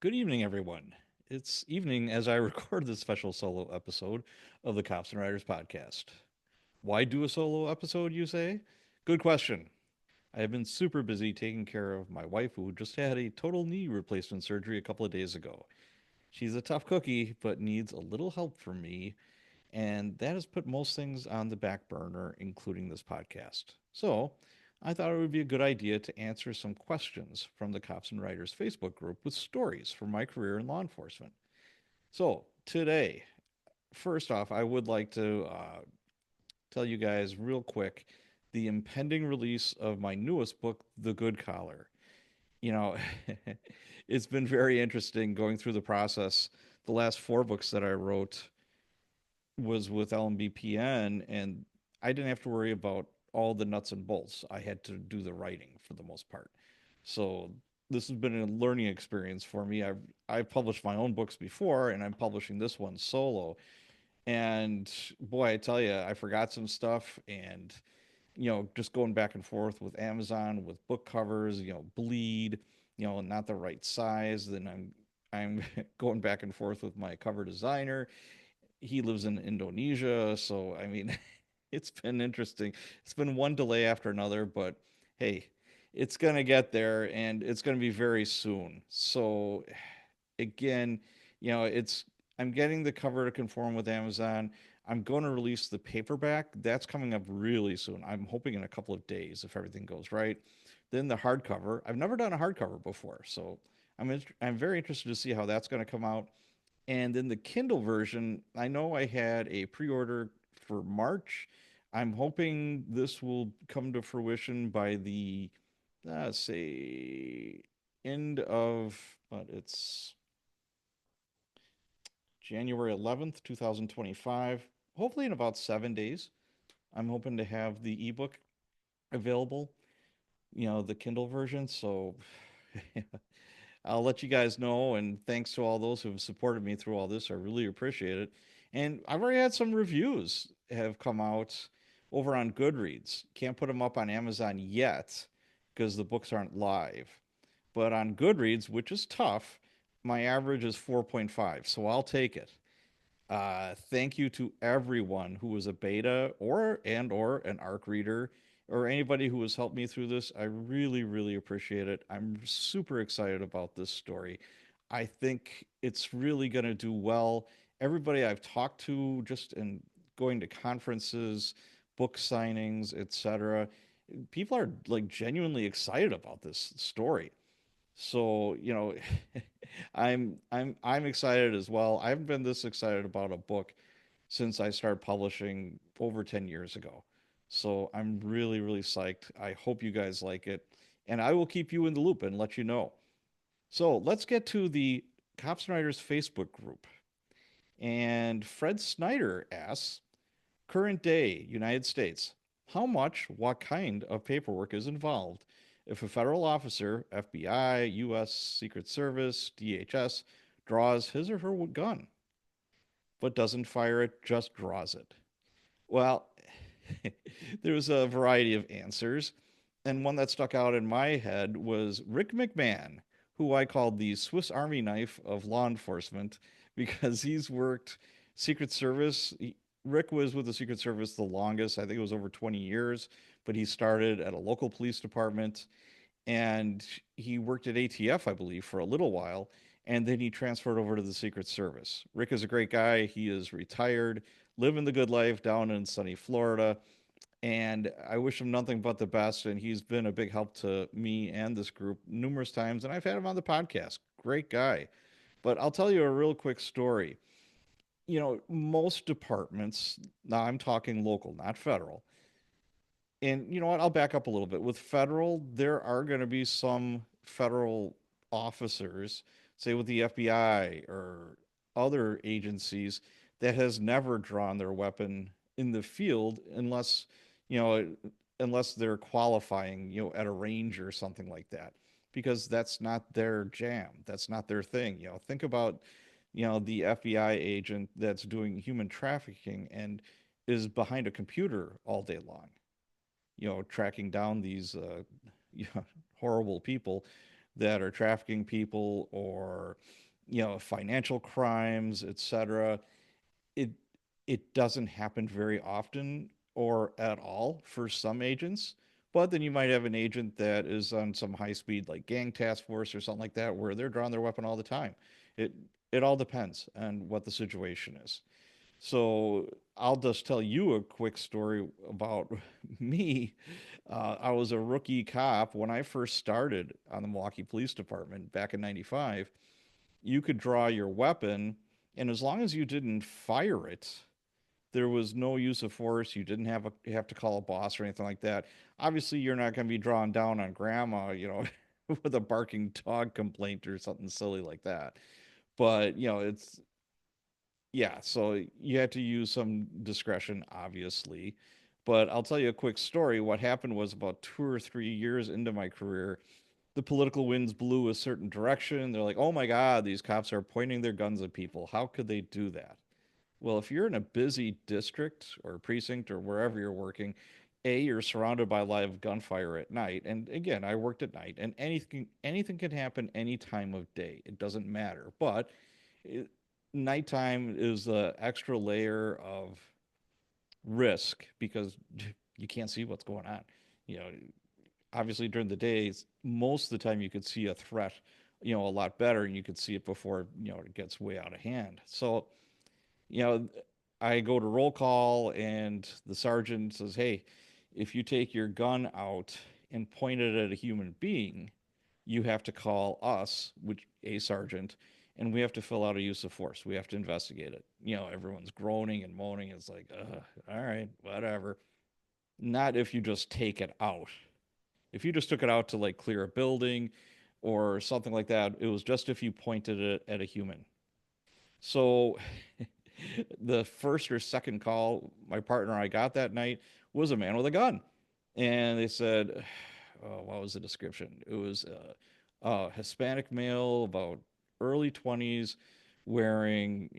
Good evening, everyone. It's evening as I record this special solo episode of the Cops and Writers podcast. Why do a solo episode, you say? Good question. I have been super busy taking care of my wife, who just had a total knee replacement surgery a couple of days ago. She's a tough cookie, but needs a little help from me, and that has put most things on the back burner, including this podcast. So, I thought it would be a good idea to answer some questions from the Cops and Writers Facebook group with stories from my career in law enforcement. So, today, first off, I would like to tell you guys real quick the impending release of my newest book, The Good Collar. You know, it's been very interesting going through the process. The last four books that I wrote was with LMBPN, and I didn't have to worry about all the nuts and bolts. I had to do the writing for the most part. So this has been a learning experience for me. I've published my own books before, and I'm publishing this one solo. And boy, I tell you, I forgot some stuff, and just going back and forth with Amazon with book covers, bleed, not the right size. Then I'm going back and forth with my cover designer. He lives in Indonesia, so I mean, it's been interesting. It's been one delay after another, but hey, it's gonna get there, and it's gonna be very soon. So again, it's I'm getting the cover to conform with Amazon. I'm going to release the paperback. That's coming up really soon. I'm hoping in a couple of days if everything goes right. Then the hardcover. I've never done a hardcover before, so I'm very interested to see how that's going to come out. And then the Kindle version, I know I had a pre-order for March. I'm hoping this will come to fruition by the say end of but it's January 11th, 2025. Hopefully in about 7 days. I'm hoping to have the ebook available, the Kindle version. So I'll let you guys know. And thanks to all those who have supported me through all this. I really appreciate it. And I've already had some reviews have come out over on Goodreads. Can't put them up on Amazon yet because the books aren't live. But on Goodreads, which is tough, my average is 4.5. So I'll take it. Thank you to everyone who was a beta or an ARC reader or anybody who has helped me through this. I really, really appreciate it. I'm super excited about this story. I think it's really going to do well. Everybody I've talked to, just in going to conferences, book signings, etc., people are like genuinely excited about this story. So, I'm excited as well. I haven't been this excited about a book since I started publishing over 10 years ago. So, I'm really, really psyched. I hope you guys like it, and I will keep you in the loop and let you know. So, let's get to the Cops and Writers Facebook group. And Fred Snyder asks, current day, United States. How much, what kind of paperwork is involved if a federal officer, FBI, U.S. Secret Service, DHS, draws his or her gun, but doesn't fire it, just draws it? Well, there's a variety of answers. And one that stuck out in my head was Rick McMahon, who I called the Swiss Army knife of law enforcement because he's worked Secret Service. Rick was with the Secret Service the longest. I think it was over 20 years, but he started at a local police department and he worked at ATF, I believe, for a little while. And then he transferred over to the Secret Service. Rick is a great guy. He is retired, living the good life down in sunny Florida, and I wish him nothing but the best. And he's been a big help to me and this group numerous times. And I've had him on the podcast. Great guy. But I'll tell you a real quick story. Most departments, now I'm talking local, not federal. And you know what? I'll back up a little bit. With federal, there are going to be some federal officers, say with the FBI or other agencies, that has never drawn their weapon in the field you know, unless they're qualifying, at a range or something like that, because that's not their jam. That's not their thing. Think about, the FBI agent that's doing human trafficking and is behind a computer all day long, tracking down these you know, horrible people. that are trafficking people or, financial crimes, etc. It it doesn't happen very often or at all for some agents. But then you might have an agent that is on some high speed like gang task force or something like that where they're drawing their weapon all the time. It it all depends on what the situation is. So I'll just tell you a quick story about me. I was a rookie cop when I first started on the Milwaukee Police Department back in '95. You could draw your weapon, and as long as you didn't fire it, there was no use of force. You didn't have to call a boss or anything like that. Obviously, you're not going to be drawn down on grandma, with a barking dog complaint or something silly like that. But it's yeah, so you had to use some discretion, obviously. But I'll tell you a quick story. What happened was about 2 or 3 years into my career, the political winds blew a certain direction. They're like, oh my God, these cops are pointing their guns at people. How could they do that? Well, if you're in a busy district or precinct or wherever you're working, A, you're surrounded by live gunfire at night. And again, I worked at night, and anything can happen any time of day. It doesn't matter. But it, nighttime is the extra layer of risk because you can't see what's going on. You know, Obviously during the day, most of the time you could see a threat, a lot better, and you could see it before it gets way out of hand. So you know, I go to roll call and the sergeant says, "Hey, if you take your gun out and point it at a human being, you have to call us, which a sergeant, and we have to fill out a use of force. We have to investigate it." Everyone's groaning and moaning. It's like, all right, whatever. Not if you just take it out. If you just took it out to like clear a building or something like that, it was just if you pointed it at a human. So the first or second call my partner and I got that night was a man with a gun. And they said, oh, what was the description? It was a Hispanic male, about early 20s, wearing,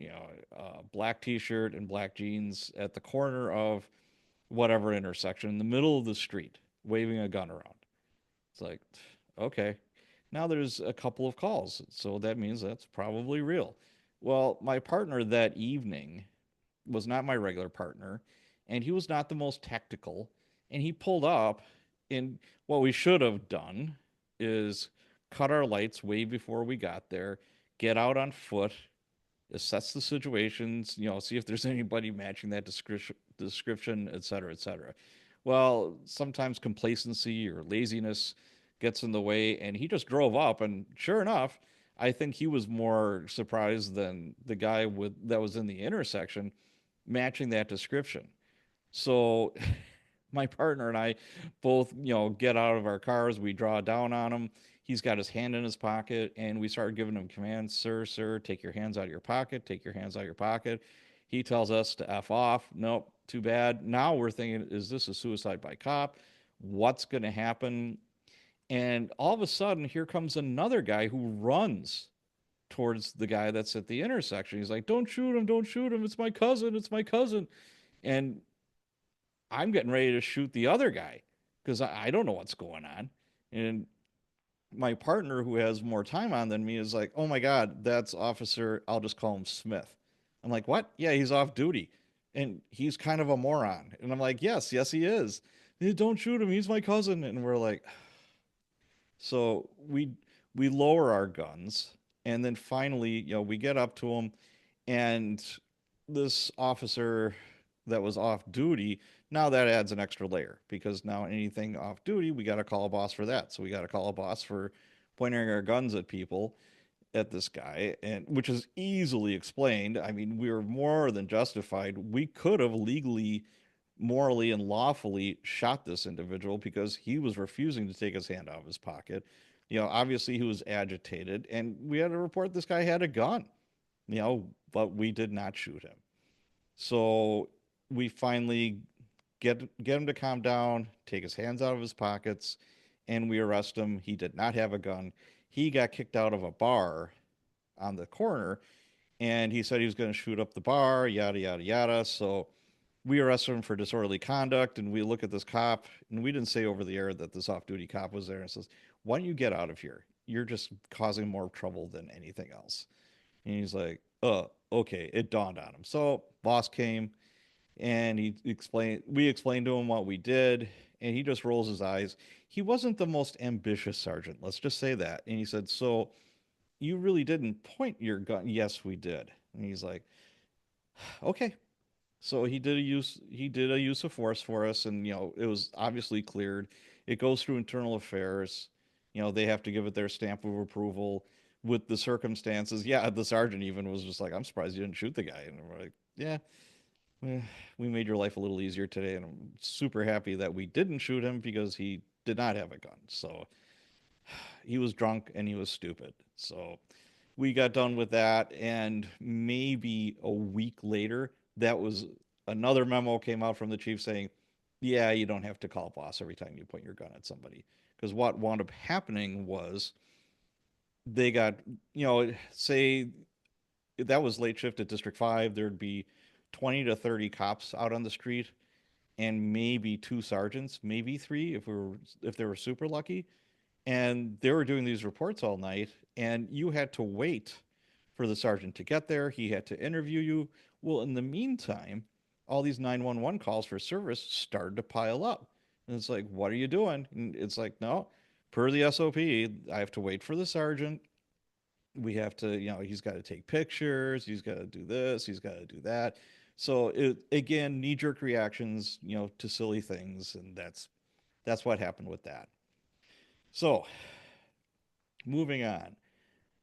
a black t-shirt and black jeans at the corner of whatever intersection in the middle of the street, waving a gun around. It's like, okay. Now there's a couple of calls, so that means that's probably real. Well, my partner that evening was not my regular partner, and he was not the most tactical. And he pulled up, and what we should have done is cut our lights way before we got there, get out on foot, assess the situations, see if there's anybody matching that description, et cetera, et cetera. Well, sometimes complacency or laziness gets in the way, and he just drove up, and sure enough, I think he was more surprised than the guy with that was in the intersection matching that description. So my partner and I both, get out of our cars. We draw down on him. He's got his hand in his pocket, and we start giving him commands. Sir, take your hands out of your pocket. Take your hands out of your pocket. He tells us to F off. Nope, too bad. Now we're thinking, is this a suicide by cop? What's going to happen? And all of a sudden, here comes another guy who runs towards the guy that's at the intersection. He's like, don't shoot him. Don't shoot him. It's my cousin. It's my cousin. And I'm getting ready to shoot the other guy because I don't know what's going on. And my partner, who has more time on than me, is like, oh my God, that's Officer, I'll just call him Smith. I'm like, what? Yeah, he's off duty. And he's kind of a moron. And I'm like, yes, he is. Don't shoot him. He's my cousin. And we're like, so we lower our guns, and then finally, we get up to him, and this officer that was off duty, now that adds an extra layer because now anything off duty, we got to call a boss for that. So we got to call a boss for pointing our guns at people, at this guy, and which is easily explained. I mean, we were more than justified. We could have legally, morally, and lawfully shot this individual because he was refusing to take his hand out of his pocket. Obviously he was agitated, and we had to report this guy had a gun. But we did not shoot him. So we finally get him to calm down, take his hands out of his pockets, and we arrest him. He did not have a gun. He got kicked out of a bar on the corner, and he said he was going to shoot up the bar, yada yada yada. So we arrest him for disorderly conduct, and we look at this cop, and we didn't say over the air that this off-duty cop was there, and says, "Why don't you get out of here? You're just causing more trouble than anything else. And he's like, okay. It dawned on him. So boss came and we explained to him what we did, and he just rolls his eyes. He wasn't the most ambitious sergeant, let's just say that. And he said, so you really didn't point your gun? Yes, we did. And he's like, okay. So he did a use of force for us, and it was obviously cleared. It goes through internal affairs. They have to give it their stamp of approval with the circumstances. Yeah, the sergeant even was just like, I'm surprised you didn't shoot the guy. And we're like, yeah, eh, we made your life a little easier today, and I'm super happy that we didn't shoot him because he did not have a gun. So he was drunk and he was stupid. So we got done with that, and maybe a week later, that was another memo came out from the chief saying, "Yeah, you don't have to call boss every time you point your gun at somebody." Because what wound up happening was they got, say that was late shift at District 5, there'd be 20 to 30 cops out on the street and maybe two sergeants, maybe three if they were super lucky, and they were doing these reports all night, and you had to wait for the sergeant to get there. He had to interview you. Well, in the meantime, all these 911 calls for service started to pile up. And it's like, what are you doing? And it's like, no, per the SOP, I have to wait for the sergeant. We have to, he's got to take pictures. He's got to do this. He's got to do that. So again, knee jerk reactions, to silly things. And that's what happened with that. So moving on.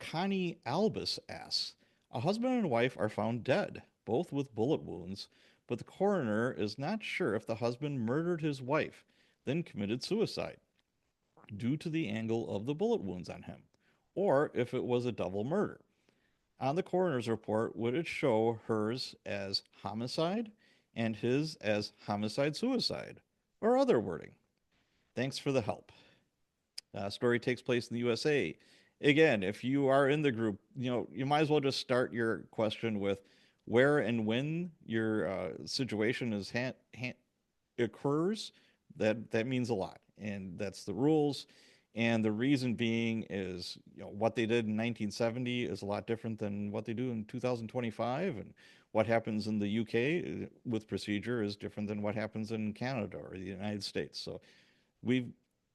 Connie Albus asks, a husband and wife are found dead, both with bullet wounds, but the coroner is not sure if the husband murdered his wife, then committed suicide due to the angle of the bullet wounds on him, or if it was a double murder. On the coroner's report, would it show hers as homicide and his as homicide suicide, or other wording? Thanks for the help. Story takes place in the USA. Again, if you are in the group, you might as well just start your question with where and when your situation occurs. That means a lot, and that's the rules. And the reason being is, what they did in 1970 is a lot different than what they do in 2025, and what happens in the UK with procedure is different than what happens in Canada or the United States. So we've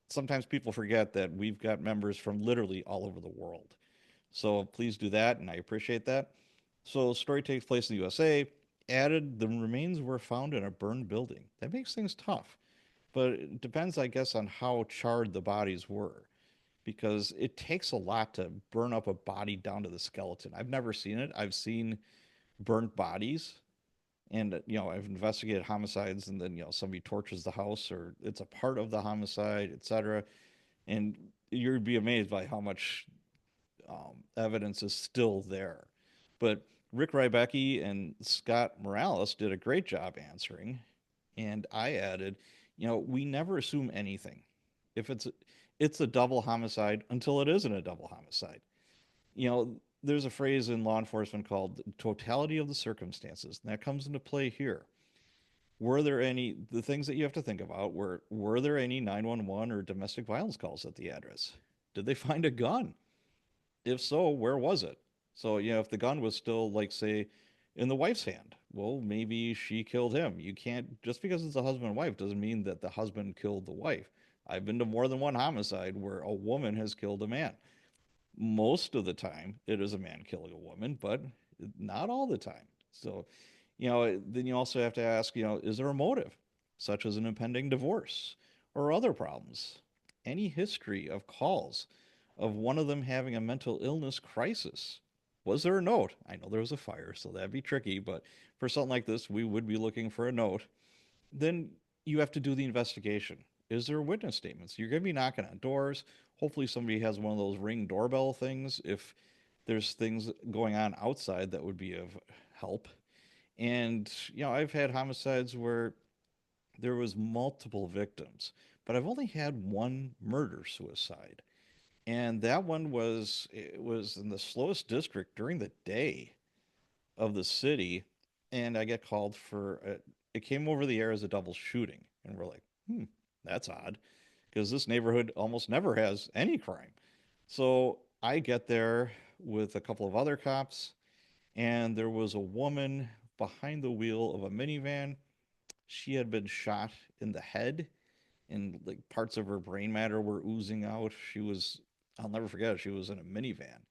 sometimes people forget that we've got members from literally all over the world. So please do that, and I appreciate that. So story takes place in the USA. Added, the remains were found in a burned building. That makes things tough, but it depends, I guess, on how charred the bodies were, because it takes a lot to burn up a body down to the skeleton. I've never seen it. I've seen burnt bodies, and I've investigated homicides, and then somebody torches the house or it's a part of the homicide, etc. And you'd be amazed by how much evidence is still there. But Rick Rybecki and Scott Morales did a great job answering, and I added, we never assume anything. If it's a double homicide until it isn't a double homicide. There's a phrase in law enforcement called totality of the circumstances, and that comes into play here. Were there any the things that you have to think about were there any 911 or domestic violence calls at the address? Did they find a gun? If so, where was it? So, if the gun was still, like, say, in the wife's hand, well, maybe she killed him. You can't, just because it's a husband and wife doesn't mean that the husband killed the wife. I've been to more than one homicide where a woman has killed a man. Most of the time, it is a man killing a woman, but not all the time. So, then you also have to ask, is there a motive, such as an impending divorce or other problems? Any history of calls of one of them having a mental illness crisis? Was there a note? I know there was a fire, so that'd be tricky, but for something like this, we would be looking for a note. Then you have to do the investigation. Is there witness statements? You're going to be knocking on doors. Hopefully, somebody has one of those ring doorbell things if there's things going on outside that would be of help. And, I've had homicides where there was multiple victims, but I've only had one murder suicide. And that one it was in the slowest district during the day of the city, and I get called it came over the air as a double shooting, and we're like, that's odd, because this neighborhood almost never has any crime. So I get there with a couple of other cops, and there was a woman behind the wheel of a minivan. She had been shot in the head, and like parts of her brain matter were oozing out. I'll never forget it, she was in a minivan,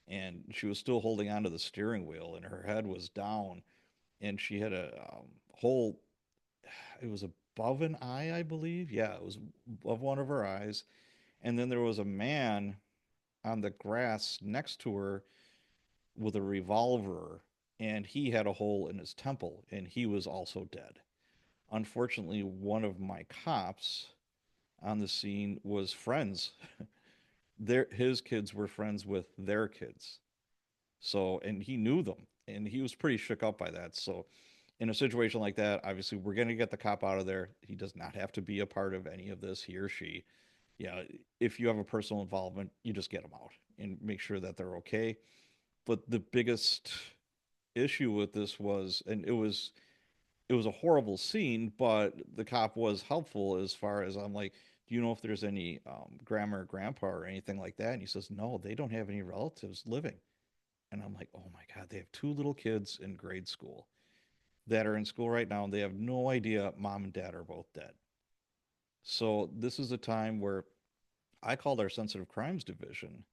and she was still holding onto the steering wheel, and her head was down, and she had a hole. It was above an eye, I believe. Yeah, it was above one of her eyes. And then there was a man on the grass next to her with a revolver, and he had a hole in his temple, and he was also dead. Unfortunately, one of my cops on the scene was friends. His kids were friends with their kids. So, and he knew them, and he was pretty shook up by that. So, in a situation like that, obviously, we're going to get the cop out of there. He does not have to be a part of any of this, he or she. Yeah, if you have a personal involvement, you just get them out and make sure that they're okay. But the biggest issue with this was, and it was a horrible scene, but the cop was helpful as far as I'm like, do you know if there's any grandma or grandpa or anything like that? And he says, no, they don't have any relatives living. And I'm like, oh my God, they have two little kids in grade school that are in school right now, and they have no idea mom and dad are both dead. So this is a time where I called our sensitive crimes division.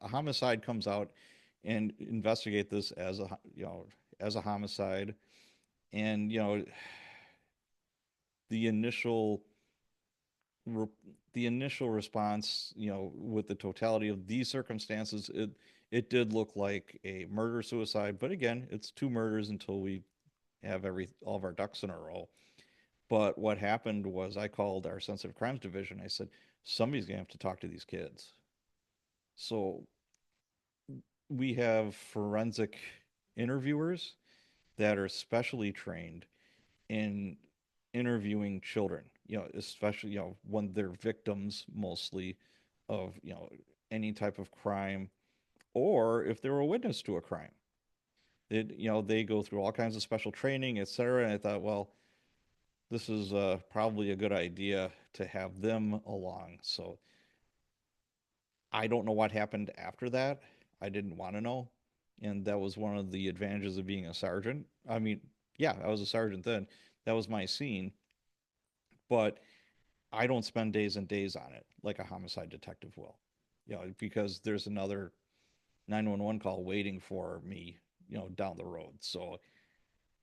A homicide comes out and investigate this as a homicide, and the initial re- the initial response, with the totality of these circumstances, it did look like a murder suicide. But again, it's two murders until we have every all of our ducks in a row. But what happened was I called our sensitive crimes division. I said, somebody's gonna have to talk to these kids. So we have forensic interviewers that are specially trained in interviewing children, especially, when they're victims mostly of, any type of crime, or if they were a witness to a crime. They go through all kinds of special training, etc. And I thought, well, this is probably a good idea to have them along. So I don't know what happened after that. I didn't want to know. And that was one of the advantages of being a sergeant. I mean, yeah, I was a sergeant then. That was my scene. But I don't spend days and days on it like a homicide detective will. Because there's another 911 call waiting for me, down the road. So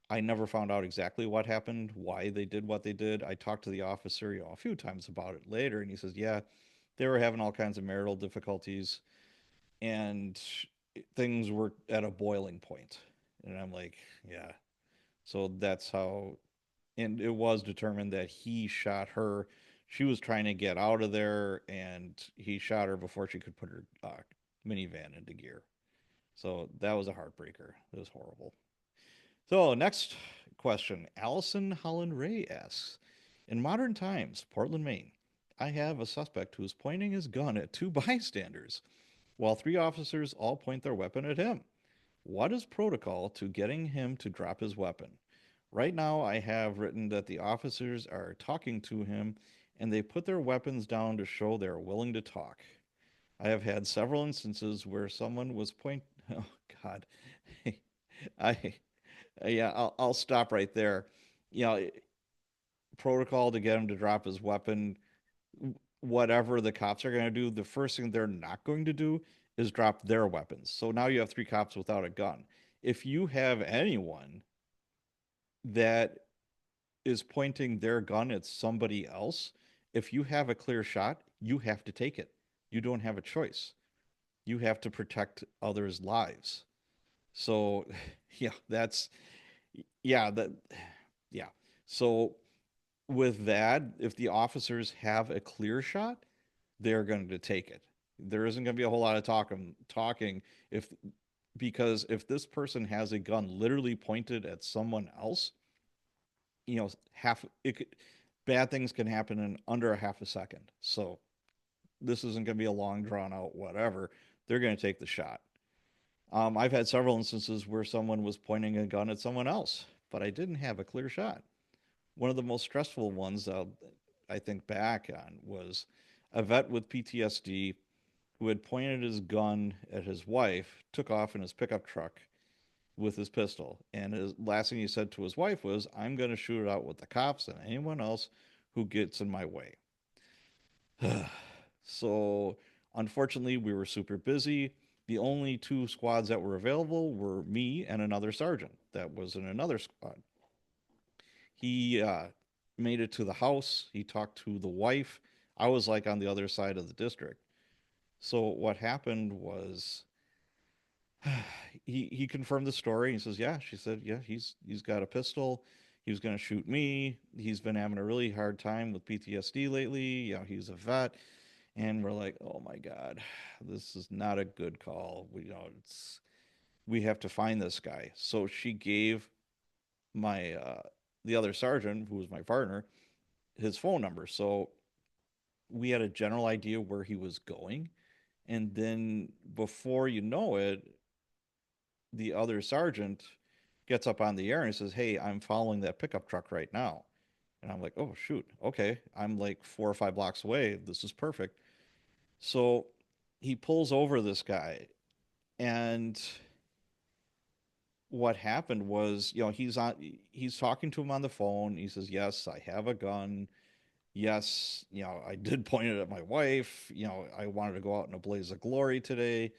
I never found out exactly what happened, why they did what they did. I talked to the officer, a few times about it later, and he says, yeah, they were having all kinds of marital difficulties, and things were at a boiling point. And I'm like, yeah. So that's how, and it was determined that he shot her. She was trying to get out of there, and he shot her before she could put her minivan into gear. So that was a heartbreaker. It was horrible. So, next question. Allison Holland Ray asks, in modern times, Portland, Maine, I have a suspect who is pointing his gun at two bystanders, while three officers all point their weapon at him. What is protocol to getting him to drop his weapon? Right now, I have written that the officers are talking to him and they put their weapons down to show they are willing to talk. I have had several instances where someone was point. Oh God, I yeah, I'll stop right there. You know, protocol to get him to drop his weapon. Whatever the cops are going to do, the first thing they're not going to do is drop their weapons. So now you have three cops without a gun. If you have anyone that is pointing their gun at somebody else, if you have a clear shot, you have to take it. You don't have a choice. You have to protect others' lives. So, yeah, yeah, that, yeah. So, with that, if the officers have a clear shot, they're going to take it. There isn't going to be a whole lot of talking if because if this person has a gun literally pointed at someone else, half it could, bad things can happen in under a half a second. So this isn't going to be a long drawn out whatever. They're going to take the shot. I've had several instances where someone was pointing a gun at someone else, but I didn't have a clear shot. One of the most stressful ones I think back on was a vet with PTSD who had pointed his gun at his wife, took off in his pickup truck with his pistol. And his last thing he said to his wife was, I'm going to shoot it out with the cops and anyone else who gets in my way. So, unfortunately, we were super busy. The only two squads that were available were me and another sergeant that was in another squad. He made it to the house. He talked to the wife. I was like on the other side of the district. So what happened was he confirmed the story. He says, "Yeah." She said, "Yeah, he's got a pistol. He was going to shoot me. He's been having a really hard time with PTSD lately. He's a vet." And we're like, "Oh my God, this is not a good call. We have to find this guy." So she gave my the other sergeant, who was my partner, his phone number. So we had a general idea where he was going. And then before you know it, the other sergeant gets up on the air and says, "Hey, I'm following that pickup truck right now." And I'm like, "Oh, shoot. Okay. I'm like 4 or 5 blocks away. This is perfect." So he pulls over this guy. And what happened was, he's talking to him on the phone. He says, "Yes, I have a gun. Yes, I did point it at my wife. I wanted to go out in a blaze of glory today,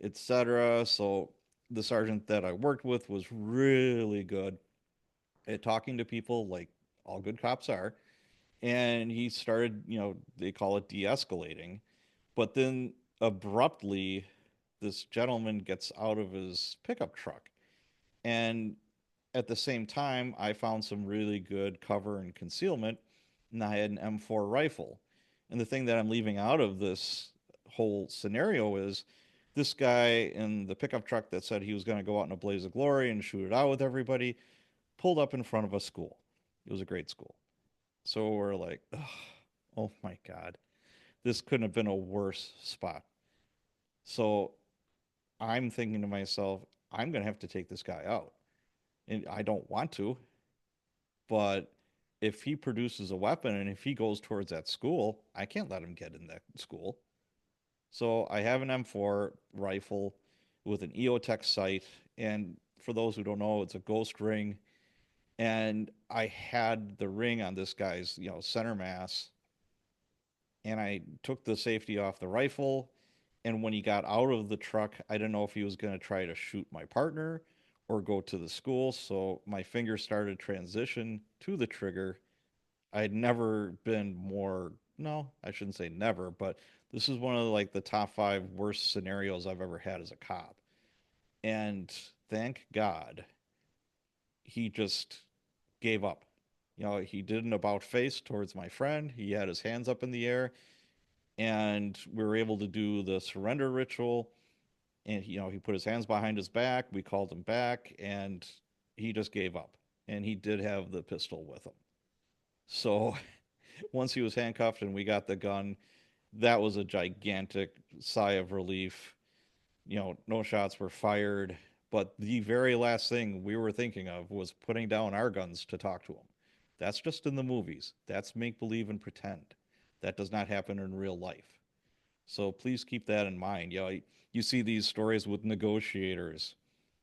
etc." So the sergeant that I worked with was really good at talking to people, like all good cops are. And he started, they call it de-escalating. But then abruptly, this gentleman gets out of his pickup truck. And at the same time, I found some really good cover and concealment, and I had an M4 rifle. And the thing that I'm leaving out of this whole scenario is this guy in the pickup truck that said he was going to go out in a blaze of glory and shoot it out with everybody pulled up in front of a school. It was a great school. So we're like, oh my God, this couldn't have been a worse spot. So I'm thinking to myself, I'm going to have to take this guy out. And I don't want to, but if he produces a weapon and if he goes towards that school, I can't let him get in that school. So I have an M4 rifle with an EOTech sight. And for those who don't know, it's a ghost ring. And I had the ring on this guy's, center mass. And I took the safety off the rifle. And when he got out of the truck, I didn't know if he was going to try to shoot my partner or go to the school. So my finger started transition to the trigger. I had never been more, no, I shouldn't say never, but this is one of like the top five worst scenarios I've ever had as a cop. And thank God he just gave up. He did an about face towards my friend. He had his hands up in the air, and we were able to do the surrender ritual. And he put his hands behind his back. We called him back, and he just gave up. And he did have the pistol with him. So once he was handcuffed and we got the gun, that was a gigantic sigh of relief. No shots were fired, but the very last thing we were thinking of was putting down our guns to talk to him. That's just in the movies. That's make believe and pretend. That does not happen in real life. So please keep that in mind. You see these stories with negotiators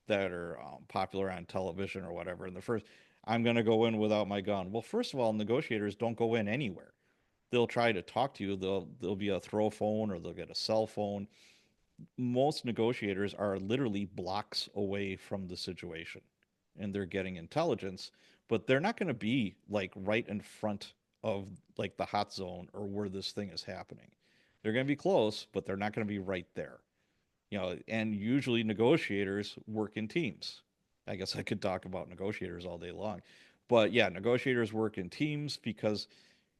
that are popular on television or whatever. And the first, I'm going to go in without my gun. Well, first of all, negotiators don't go in anywhere. They'll try to talk to you. There'll be a throw phone or they'll get a cell phone. Most negotiators are literally blocks away from the situation and they're getting intelligence, but they're not going to be like right in front of like the hot zone or where this thing is happening. They're going to be close, but they're not going to be right there. And usually negotiators work in teams. I guess I could talk about negotiators all day long. But yeah, negotiators work in teams because,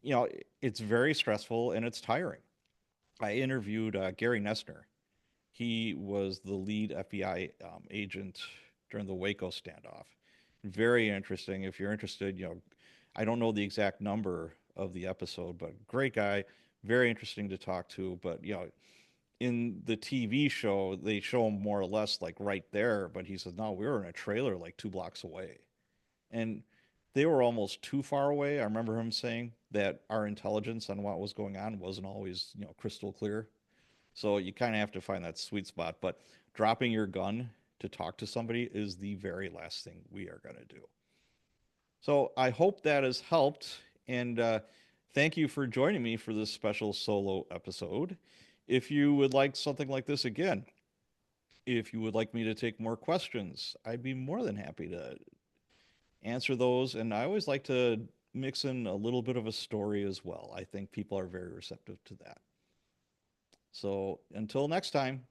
you know, it's very stressful and it's tiring. I interviewed Gary Nessner. He was the lead FBI agent during the Waco standoff. Very interesting. If you're interested, I don't know the exact number of the episode, but great guy, very interesting to talk to. But in the TV show, they show him more or less like right there, but he says, no, we were in a trailer like 2 blocks away. And they were almost too far away. I remember him saying that our intelligence on what was going on wasn't always, crystal clear. So you kind of have to find that sweet spot. But dropping your gun to talk to somebody is the very last thing we are going to do. So I hope that has helped. And thank you for joining me for this special solo episode. If you would like something like this again, if you would like me to take more questions, I'd be more than happy to answer those. And I always like to mix in a little bit of a story as well. I think people are very receptive to that. So until next time,